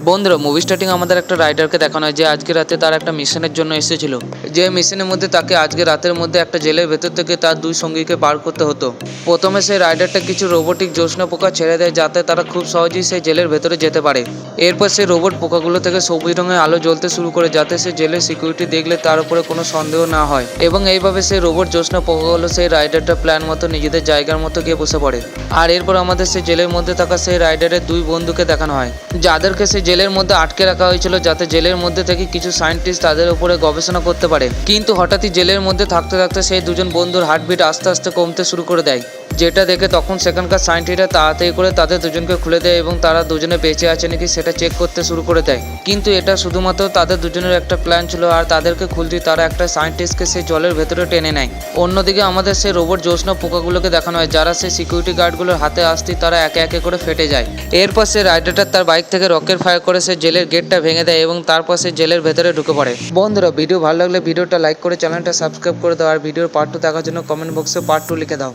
বন্ধুরা, movie starting আমাদের একটা রাইডারকে দেখানো হয় যে আজকে রাতে তার একটা মিশনের জন্য এসেছিল। যে মিশনের মধ্যে তাকে আজকে রাতের মধ্যে একটা জেলের ভেতর থেকে তার দুই সঙ্গীকে বার করতে হতো। প্রথমে সেই রাইডারটা কিছু রোবোটিক জ্যোৎস্না পোকা ছেড়ে দেয় যাতে তারা খুব সহজেই সেই জেলের ভেতরে যেতে পারে। এরপর সেই রোবট পোকাগুলো থেকে সবুজ রঙের আলো জ্বলতে শুরু করে যাতে সে জেলের সিকিউরিটি দেখলে তার উপরে কোনো সন্দেহ না হয়, এবং এইভাবে সেই রোবট জ্যোৎস্না পোকাগুলো সেই রাইডারটা প্ল্যান মতো নিজেদের জায়গার মতো গিয়ে বসে পড়ে। আর এরপর আমাদের সেই জেলের মধ্যে থাকা সেই রাইডারের দুই বন্ধুকে দেখানো হয় যাদেরকে সেই জেলের মধ্যে আটকে রাখা হয়েছিল যাতে জেলের মধ্যে থেকে কিছু সায়েন্টিস্ট তাদের উপরে গবেষণা করতে পারে। কিন্তু হঠাৎই জেলের মধ্যে থাকতে থাকতে সেই দুজন বন্ধুর হার্টবিট আস্তে আস্তে কমতে শুরু করে দেয়, যেটা দেখে তখন সেখানকার সায়েন্টিস্টরা তাড়াতাড়ি করে তাদের দুজনকে খুলে দেয় এবং তারা দুজনে বেঁচে আছে নাকি সেটা চেক করতে শুরু করে দেয়। কিন্তু এটা শুধুমাত্র তাদের দুজনের একটা প্ল্যান ছিল, আর তাদেরকে খুলতেই তারা একটা সায়েন্টিস্টকে সেই জলের ভেতরে টেনে নেয়। অন্যদিকে আমাদের সেই রোবট জ্যোৎস্না পোকাগুলোকে দেখানো হয় যারা সেই সিকিউরিটি গার্ডগুলোর হাতে আসতেই তারা একে একে করে ফেটে যায়। এরপর সেই রাইডারটা তার বাইক থেকে রকেট ফায়ার করে সে জেলের গেটটা ভেঙে দেয় এবং তারপর সে জেলের ভেতরে ঢুকে পড়ে। বন্ধুরা, ভিডিও ভালো লাগলে ভিডিওটা লাইক করে চ্যানেলটা সাবস্ক্রাইব করে দাও, আর ভিডিওর পার্ট 2 দেখার জন্য কমেন্ট বক্সে পার্ট 2 লিখে দাও।